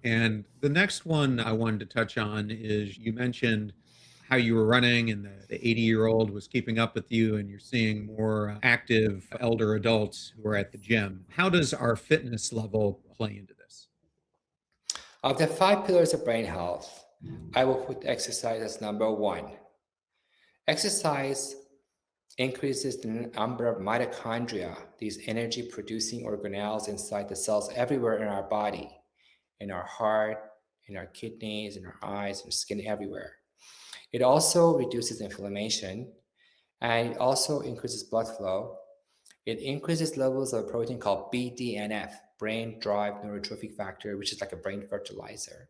And the next one I wanted to touch on is you mentioned how you were running and the 80-year-old was keeping up with you, and you're seeing more active elder adults who are at the gym. How does our fitness level play into this? Of the 5 pillars of brain health, I will put exercise as number one. Exercise increases the number of mitochondria, these energy producing organelles inside the cells everywhere in our body, in our heart, in our kidneys, in our eyes, in our skin, everywhere. It also reduces inflammation, and it also increases blood flow. It increases levels of a protein called BDNF, brain-derived neurotrophic factor, which is like a brain fertilizer.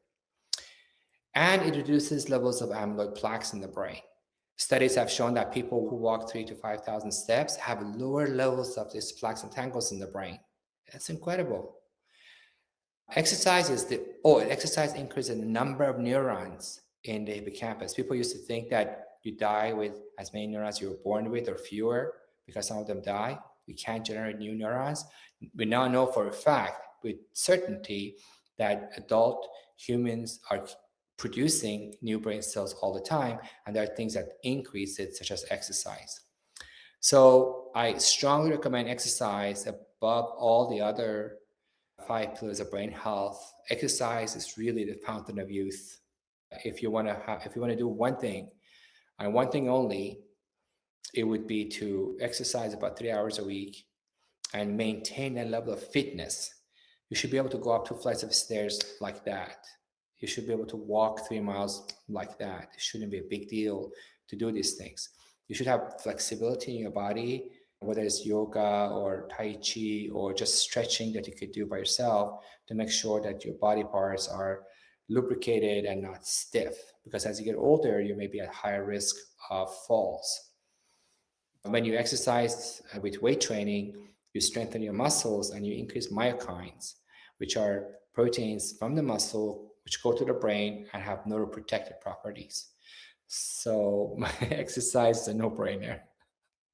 And it reduces levels of amyloid plaques in the brain. Studies have shown that people who walk 3,000 to 5,000 steps have lower levels of these plaques and tangles in the brain. That's incredible. Exercise increases the number of neurons in the hippocampus. People used to think that you die with as many neurons you were born with or fewer because some of them die. We can't generate new neurons. We now know for a fact with certainty that adult humans are producing new brain cells all the time, and there are things that increase it, such as exercise. So I strongly recommend exercise above all the other 5 pillars of brain health. Exercise is really the fountain of youth. If you want to do one thing and one thing only, it would be to exercise about 3 hours a week and maintain a level of fitness. You should be able to go up 2 flights of stairs like that. You should be able to walk 3 miles like that. It shouldn't be a big deal to do these things. You should have flexibility in your body, whether it's yoga or Tai Chi or just stretching that you could do by yourself to make sure that your body parts are lubricated and not stiff. Because as you get older, you may be at higher risk of falls. When you exercise with weight training, you strengthen your muscles and you increase myokines, which are proteins from the muscle which go to the brain and have neuroprotective properties. So exercise is a no-brainer.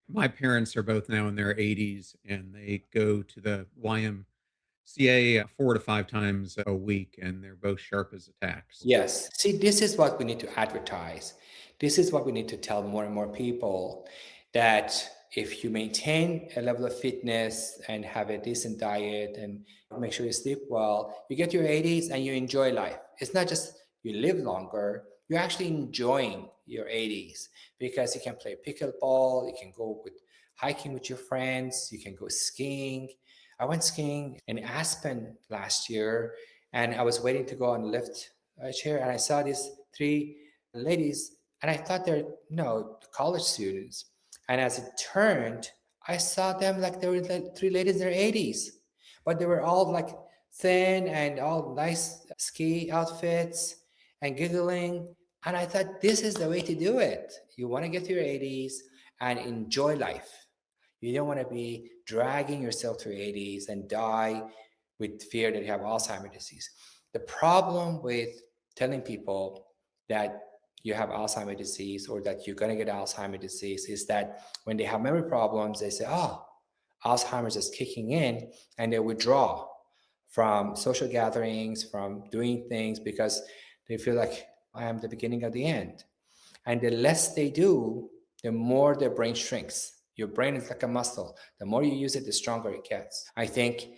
My parents are both now in their 80s and they go to the YMCA 4 to 5 times a week, and they're both sharp as a tack. Yes. See, this is what we need to advertise. This is what we need to tell more and more people, that if you maintain a level of fitness and have a decent diet and make sure you sleep well, you get to your 80s and you enjoy life. It's not just you live longer, you're actually enjoying your 80s because you can play pickleball, you can go with hiking with your friends, you can go skiing. I went skiing in Aspen last year and I was waiting to go on lift chair and I saw these three ladies and I thought they're college students. And as it turned, I saw them like they were like three ladies in their 80s, but they were all like thin and all nice ski outfits and giggling. And I thought this is the way to do it. You want to get to your 80s and enjoy life. You don't want to be dragging yourself to your 80s and die with fear that you have Alzheimer's disease. The problem with telling people that you have Alzheimer's disease or that you're going to get Alzheimer's disease is that when they have memory problems, they say, oh, Alzheimer's is kicking in, and they withdraw from social gatherings, from doing things because they feel like I am the beginning of the end. And the less they do, the more their brain shrinks. Your brain is like a muscle. The more you use it, the stronger it gets. I think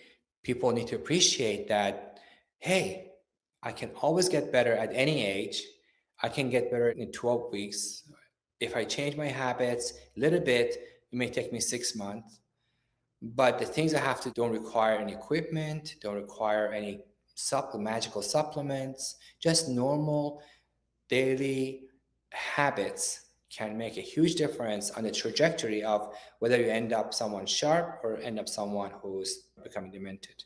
people need to appreciate that, hey, I can always get better at any age. I can get better in 12 weeks. If I change my habits a little bit, it may take me 6 months. But the things I have to don't require any equipment, don't require any magical supplements, just normal daily habits can make a huge difference on the trajectory of whether you end up someone sharp or end up someone who's becoming demented.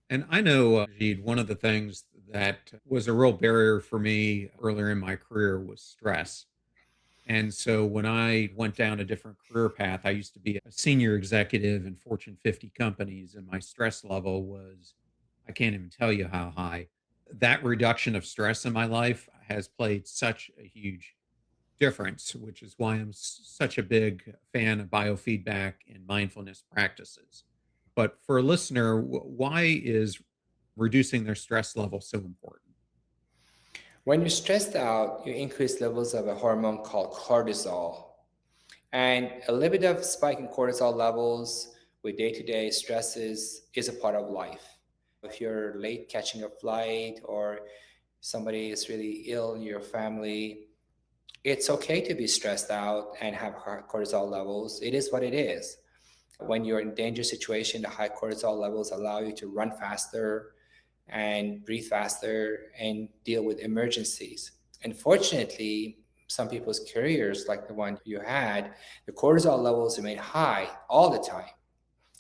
And I know, Majid, one of the things that was a real barrier for me earlier in my career was stress. And so when I went down a different career path, I used to be a senior executive in Fortune 50 companies, and my stress level was, I can't even tell you how high. That reduction of stress in my life has played such a huge difference, which is why I'm such a big fan of biofeedback and mindfulness practices. But for a listener, why is reducing their stress level so important? When you're stressed out, you increase levels of a hormone called cortisol. And a little bit of spike in cortisol levels with day-to-day stresses is a part of life. If you're late catching a flight or somebody is really ill in your family, it's okay to be stressed out and have high cortisol levels. It is what it is. When you're in a dangerous situation, the high cortisol levels allow you to run faster and breathe faster and deal with emergencies. Unfortunately, some people's careers, like the one you had, the cortisol levels remain high all the time.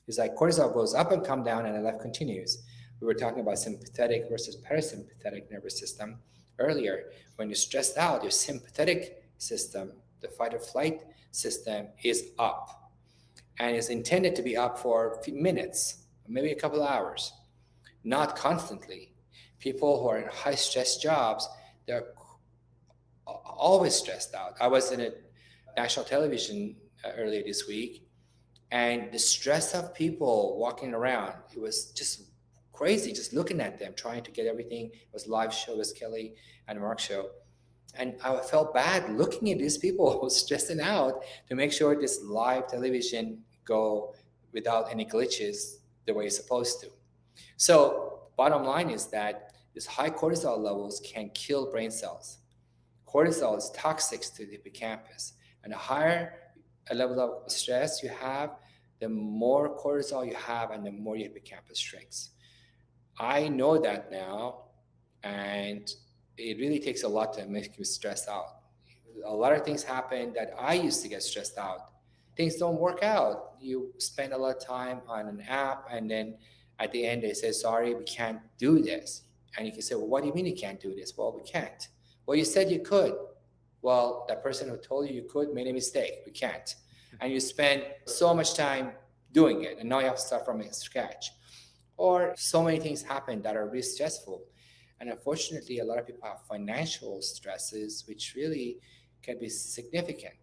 It's like cortisol goes up and come down and the life continues. We were talking about sympathetic versus parasympathetic nervous system earlier. When you're stressed out, your sympathetic system, the fight or flight system, is up and is intended to be up for a few minutes, maybe a couple of hours, not constantly. People who are in high stress jobs, they're always stressed out. I was in a national television earlier this week, and the stress of people walking around, it was just crazy, just looking at them, trying to get everything. It was live show, it was Kelly and Mark show. And I felt bad looking at these people stressing out to make sure this live television go without any glitches the way it's supposed to. So bottom line is that these high cortisol levels can kill brain cells. Cortisol is toxic to the hippocampus, and the higher a level of stress you have, the more cortisol you have and the more your hippocampus shrinks. I know that now, and it really takes a lot to make me stressed out. A lot of things happen that I used to get stressed out. Things don't work out. You spend a lot of time on an app, and then at the end they say, sorry, we can't do this. And you can say, well, what do you mean you can't do this? Well, we can't. Well, you said you could. Well, that person who told you you could made a mistake. We can't. And you spend so much time doing it, and now you have to start from scratch. Or so many things happen that are really stressful. And unfortunately, a lot of people have financial stresses, which really can be significant.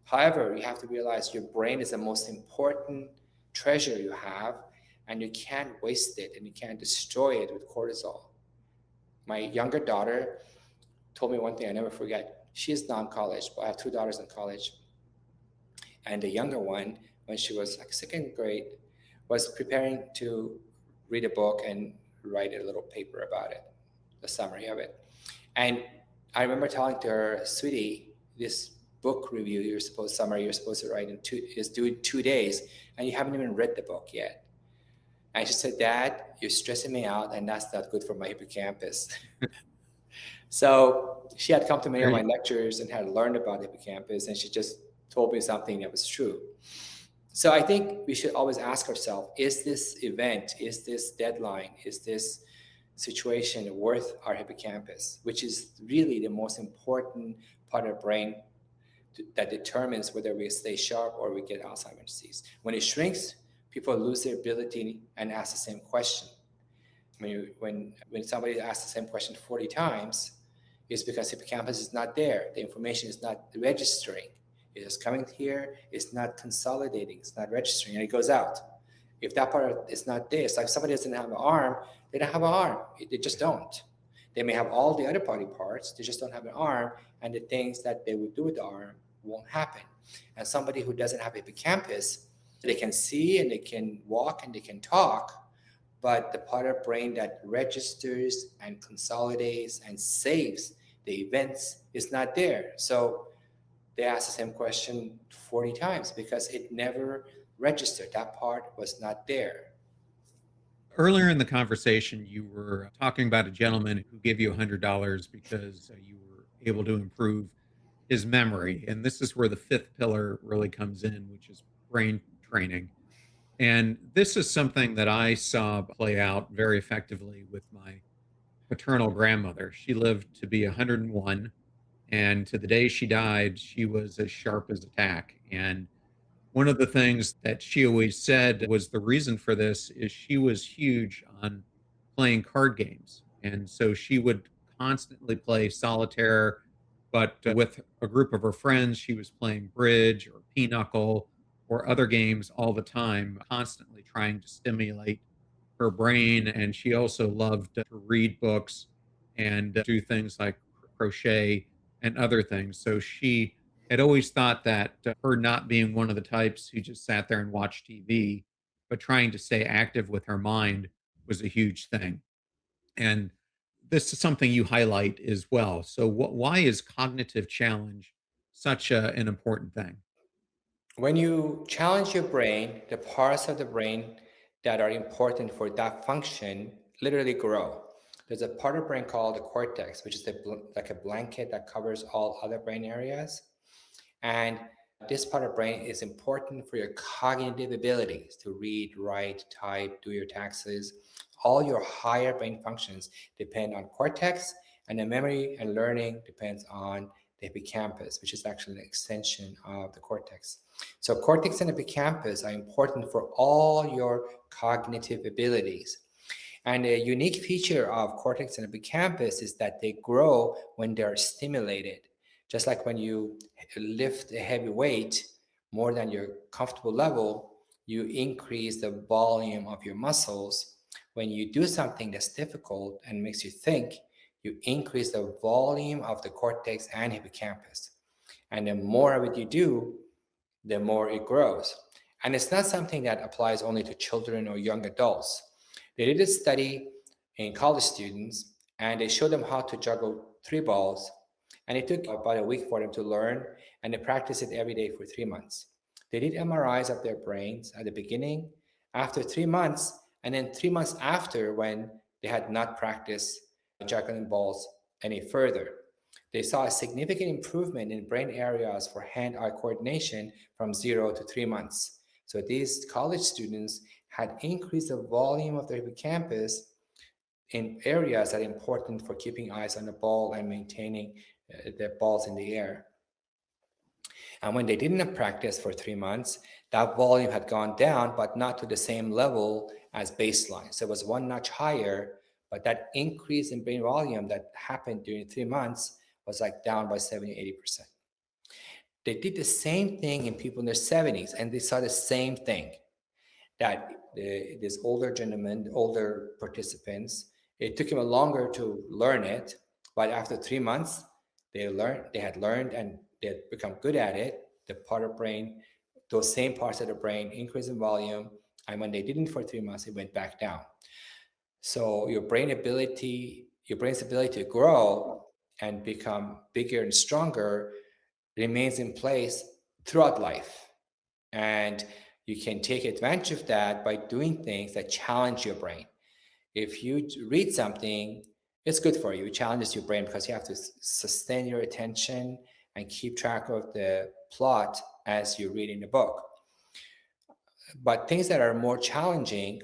However, you have to realize your brain is the most important treasure you have, and you can't waste it and you can't destroy it with cortisol. My younger daughter told me one thing I never forget. She is now in college, but I have two daughters in college. And the younger one, when she was like second grade, was preparing to read a book and write a little paper about it, the summary of it. And I remember telling to her, sweetie, this book review you're supposed to write is due in 2 days, and you haven't even read the book yet. And she said, Dad, you're stressing me out, and that's not good for my hippocampus. So she had come to many of my lectures and had learned about the hippocampus, and she just told me something that was true. So I think we should always ask ourselves, is this event, is this deadline, is this situation worth our hippocampus, which is really the most important part of the brain that determines whether we stay sharp or we get Alzheimer's disease. When it shrinks, people lose their ability and ask the same question. When somebody asks the same question 40 times, it's because hippocampus is not there. The information is not registering. It is coming here, it's not consolidating, it's not registering, and it goes out. If that part is not there, it's like somebody doesn't have an arm, they don't have an arm. They just don't. They may have all the other body parts, they just don't have an arm, and the things that they would do with the arm won't happen. And somebody who doesn't have a hippocampus, they can see and they can walk and they can talk, but the part of brain that registers and consolidates and saves the events is not there. So they ask the same question 40 times because it never registered. That part was not there. Earlier in the conversation, you were talking about a gentleman who gave you $100 because you were able to improve his memory. And this is where the fifth pillar really comes in, which is brain training. And this is something that I saw play out very effectively with my paternal grandmother. She lived to be 101, and to the day she died, she was as sharp as a tack. And one of the things that she always said was the reason for this is she was huge on playing card games. And so she would constantly play solitaire, but with a group of her friends, she was playing bridge or pinochle or other games all the time, constantly trying to stimulate her brain. And she also loved to read books and do things like crochet and other things. So she had always thought that her not being one of the types who just sat there and watched TV, but trying to stay active with her mind was a huge thing. And this is something you highlight as well. So, why is cognitive challenge such an important thing? When you challenge your brain, the parts of the brain that are important for that function literally grow. There's a part of the brain called the cortex, which is like a blanket that covers all other brain areas. And this part of the brain is important for your cognitive abilities to read, write, type, do your taxes. All your higher brain functions depend on cortex, and the memory and learning depends on the hippocampus, which is actually an extension of the cortex. So cortex and hippocampus are important for all your cognitive abilities. And a unique feature of cortex and hippocampus is that they grow when they're stimulated. Just like when you lift a heavy weight more than your comfortable level, you increase the volume of your muscles. When you do something that's difficult and makes you think, you increase the volume of the cortex and hippocampus. And the more of it you do, the more it grows. And it's not something that applies only to children or young adults. They did a study in college students and they showed them how to juggle 3 balls. And it took about a week for them to learn, and they practiced it every day for 3 months. They did MRIs of their brains at the beginning, after 3 months, and then 3 months after when they had not practiced juggling balls any further. They saw a significant improvement in brain areas for hand-eye coordination from 0 to 3 months. So these college students had increased the volume of their hippocampus in areas that are important for keeping eyes on the ball and maintaining the balls in the air. And when they didn't practice for 3 months, that volume had gone down, but not to the same level as baseline. So it was one notch higher, but that increase in brain volume that happened during 3 months was like down by 70, 80%. They did the same thing in people in their 70s, and they saw the same thing, that this older gentleman, older participants, it took them longer to learn it, but after 3 months, they had learned and they had become good at it. The part of brain, those same parts of the brain increase in volume, and when they didn't for 3 months, it went back down. So your brain's ability to grow and become bigger and stronger remains in place throughout life. And you can take advantage of that by doing things that challenge your brain. If you read something, it's good for you. It challenges your brain because you have to sustain your attention and keep track of the plot as you're reading the book. But things that are more challenging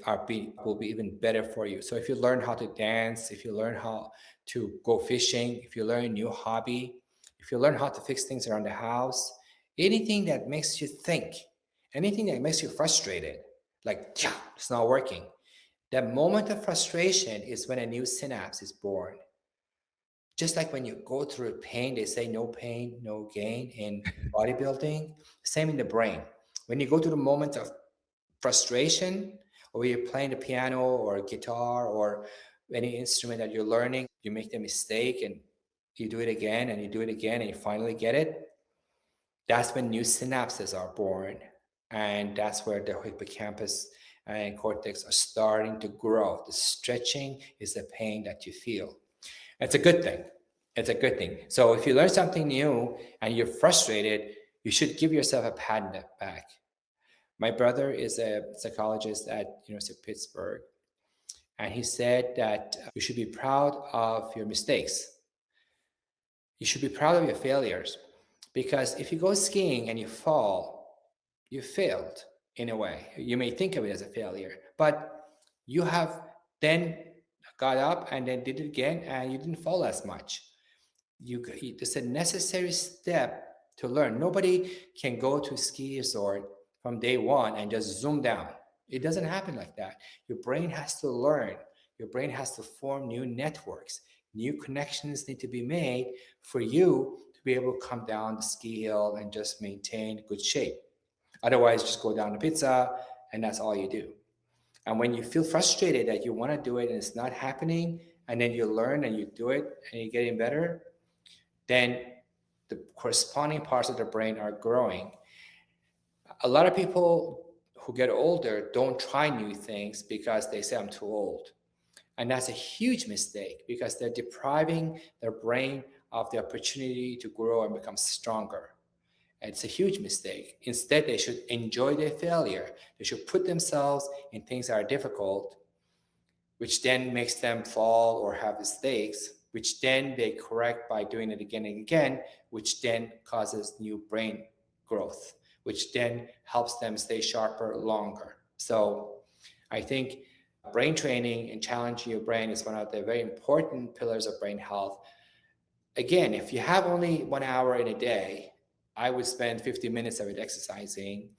will be even better for you. So if you learn how to dance, if you learn how to go fishing, if you learn a new hobby, if you learn how to fix things around the house, anything that makes you think, anything that makes you frustrated, like, it's not working. That moment of frustration is when a new synapse is born. Just like when you go through pain, they say no pain, no gain in bodybuilding. Same in the brain. When you go through the moment of frustration, or you're playing the piano or guitar or any instrument that you're learning, you make the mistake and you do it again and you do it again and you finally get it. That's when new synapses are born. And that's where the hippocampus and cortex are starting to grow. The stretching is the pain that you feel. It's a good thing. It's a good thing. So if you learn something new and you're frustrated, you should give yourself a pat on the back. My brother is a psychologist at University of Pittsburgh, and he said that you should be proud of your mistakes. You should be proud of your failures, because if you go skiing and you fall, you failed in a way. You may think of it as a failure, but you have then got up and then did it again, and you didn't fall as much. It's a necessary step to learn. Nobody can go to a ski resort from day one and just zoom down. It doesn't happen like that. Your brain has to learn. Your brain has to form new networks. New connections need to be made for you to be able to come down the ski hill and just maintain good shape. Otherwise, just go down to pizza and that's all you do. And when you feel frustrated that you want to do it and it's not happening, and then you learn and you do it and you're getting better, then the corresponding parts of the brain are growing. A lot of people who get older don't try new things because they say, I'm too old. And that's a huge mistake, because they're depriving their brain of the opportunity to grow and become stronger. And it's a huge mistake. Instead, they should enjoy their failure. They should put themselves in things that are difficult, which then makes them fall or have mistakes, which then they correct by doing it again and again, which then causes new brain growth, which then helps them stay sharper longer. So I think brain training and challenging your brain is one of the very important pillars of brain health. Again, if you have only 1 hour in a day, I would spend 50 minutes of it exercising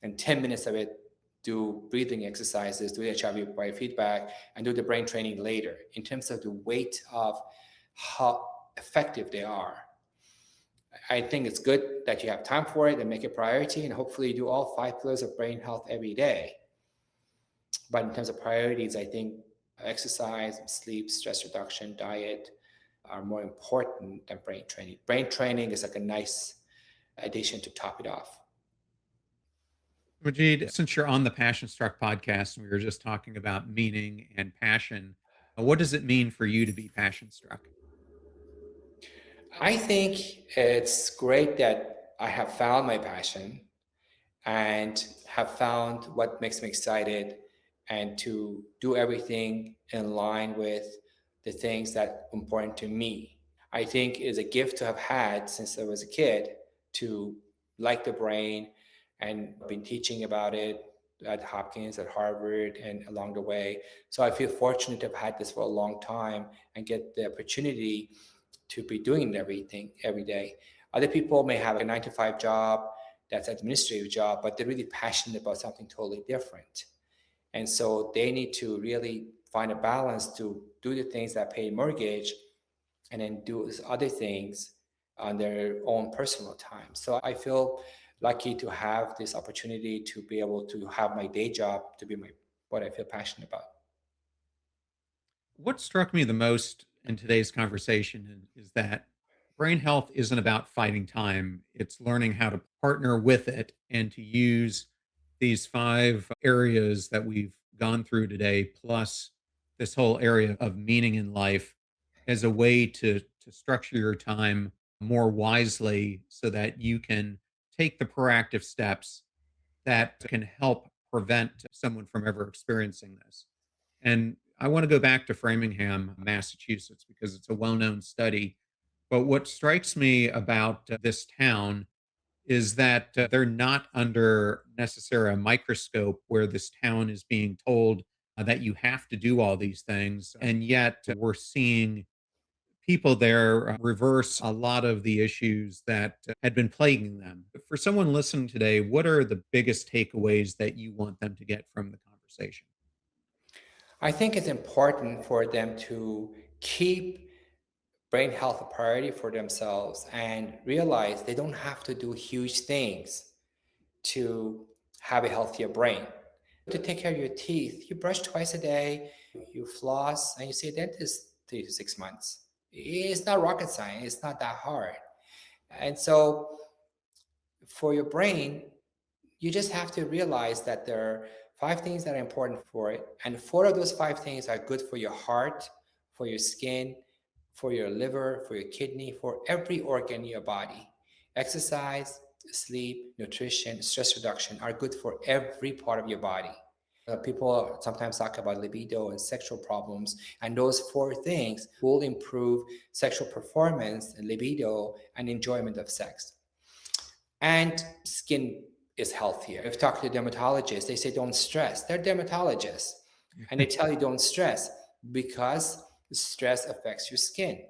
and 10 minutes of it do breathing exercises, do HIV biofeedback, and do the brain training later, in terms of the weight of how effective they are. I think it's good that you have time for it and make it a priority, and hopefully you do all 5 pillars of brain health every day. But in terms of priorities, I think exercise, sleep, stress reduction, diet are more important than brain training. Brain training is like a nice addition to top it off. Majid, since you're on the Passion Struck podcast and we were just talking about meaning and passion, what does it mean for you to be passion struck? I think it's great that I have found my passion and have found what makes me excited and to do everything in line with the things that are important to me. I think is a gift to have had since I was a kid to like the brain and been teaching about it at Hopkins, at Harvard, and along the way. So I feel fortunate to have had this for a long time and get the opportunity to be doing everything every day. Other people may have a 9 to 5 job that's an administrative job, but they're really passionate about something totally different. And so they need to really find a balance to do the things that pay mortgage and then do other things on their own personal time. So I feel lucky to have this opportunity to be able to have my day job to be my what I feel passionate about. What struck me the most in today's conversation is that brain health isn't about fighting time. It's learning how to partner with it and to use these five areas that we've gone through today, plus this whole area of meaning in life, as a way to structure your time more wisely so that you can take the proactive steps that can help prevent someone from ever experiencing this. And I want to go back to Framingham, Massachusetts, because it's a well known study. But what strikes me about this town is that they're not under necessarily a microscope where this town is being told that you have to do all these things. And yet we're seeing people there reverse a lot of the issues that had been plaguing them. But for someone listening today, what are the biggest takeaways that you want them to get from the conversation? I think it's important for them to keep brain health a priority for themselves and realize they don't have to do huge things to have a healthier brain. To take care of your teeth, you brush twice a day, you floss, and you see a dentist 3 to 6 months. It's not rocket science, it's not that hard. And so for your brain, you just have to realize that there are 5 things that are important for it. And 4 of those 5 things are good for your heart, for your skin, for your liver, for your kidney, for every organ in your body. Exercise, sleep, nutrition, stress reduction are good for every part of your body. People sometimes talk about libido and sexual problems, and those 4 things will improve sexual performance and libido and enjoyment of sex. And skin is healthier. If you talk to dermatologists, they say don't stress. They're dermatologists. And they tell you don't stress because stress affects your skin.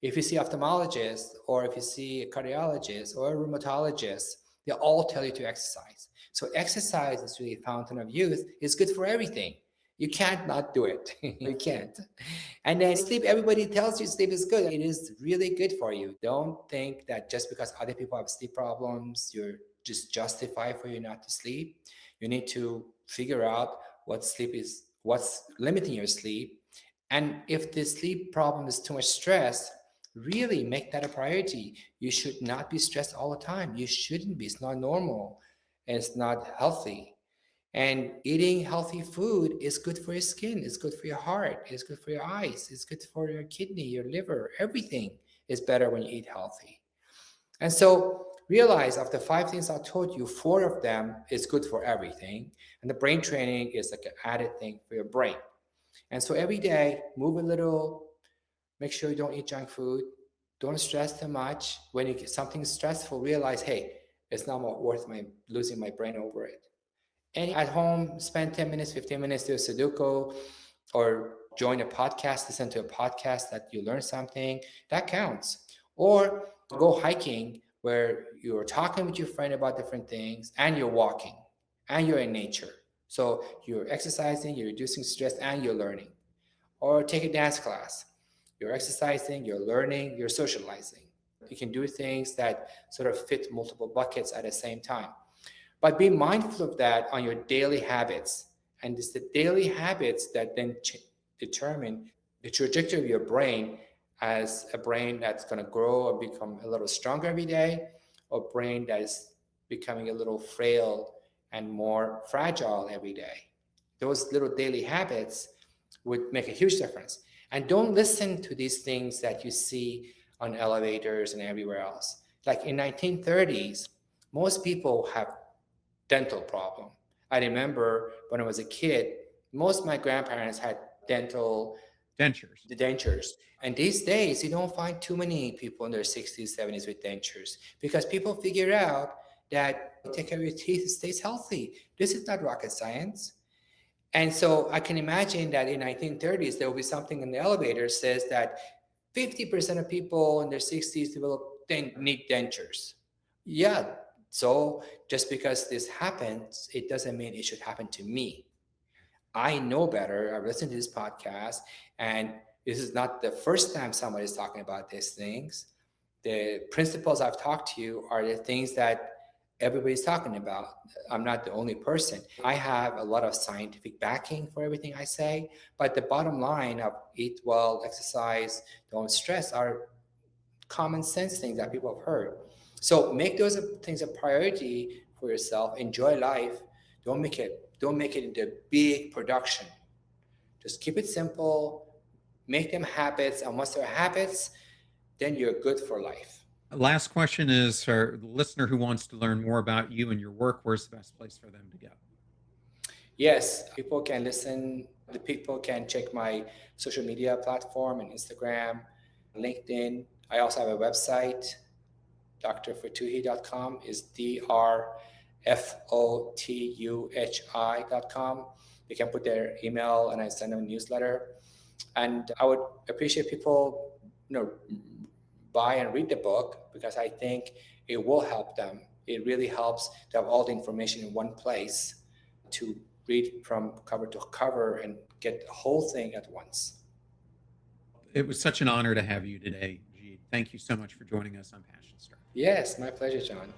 If you see ophthalmologist or if you see a cardiologist or a rheumatologist, they all tell you to exercise. So exercise is really a fountain of youth. It's good for everything. You can't not do it. You can't. And then sleep, everybody tells you sleep is good. It is really good for you. Don't think that just because other people have sleep problems, you're just justified for you not to sleep. You need to figure out what sleep is, what's limiting your sleep. And if the sleep problem is too much stress, really make that a priority. You should not be stressed all the time. You shouldn't be. It's not normal and it's not healthy. And eating healthy food is good for your skin, it's good for your heart, it's good for your eyes, it's good for your kidney, your liver. Everything is better when you eat healthy. And so realize of the 5 things I told you, 4 of them is good for everything. And the brain training is like an added thing for your brain. And so every day, move a little, make sure you don't eat junk food, don't stress too much. When you get something stressful, realize, hey, it's not worth my losing my brain over it. And at home, spend 10 minutes, 15 minutes, do a Sudoku or join a podcast, listen to a podcast that you learn something. That counts. Or go hiking where you're talking with your friend about different things and you're walking and you're in nature. So you're exercising, you're reducing stress, and you're learning. Or take a dance class. You're exercising, you're learning, you're socializing. You can do things that sort of fit multiple buckets at the same time. But be mindful of that on your daily habits. And it's the daily habits that then determine the trajectory of your brain, as a brain that's going to grow and become a little stronger every day, or a brain that is becoming a little frail and more fragile every day. Those little daily habits would make a huge difference. And don't listen to these things that you see on elevators and everywhere else. Like in 1930s, most people have dental problem. I remember when I was a kid, most of my grandparents had dental Dentures. dentures. And these days, you don't find too many people in their 60s, 70s with dentures, because people figure out that take care of your teeth, it stays healthy. This is not rocket science. And so I can imagine that in 1930s, there will be something in the elevator says that 50% of people in their 60s need dentures. Yeah, so just because this happens, it doesn't mean it should happen to me. I know better. I've listened to this podcast, and this is not the first time somebody's talking about these things. The principles I've talked to you are the things that everybody's talking about. I'm not the only person. I have a lot of scientific backing for everything I say, but the bottom line of eat well, exercise, don't stress are common sense things that people have heard. So make those things a priority for yourself. Enjoy life. Don't make it into big production. Just keep it simple. Make them habits, and once they're habits, then you're good for life. Last question is for the listener who wants to learn more about you and your work, where's the best place for them to go? Yes, people can listen. The people can check my social media platform and Instagram, LinkedIn. I also have a website, drfotuhi.com is drfotuhi.com. They can put their email and I send them a newsletter. And I would appreciate people, buy and read the book, because I think it will help them. It really helps to have all the information in one place to read from cover to cover and get the whole thing at once. It was such an honor to have you today, Majid. Thank you so much for joining us on Passion Star. Yes, my pleasure, John.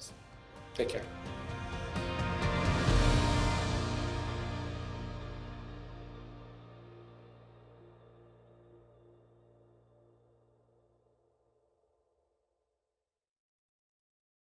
Take care.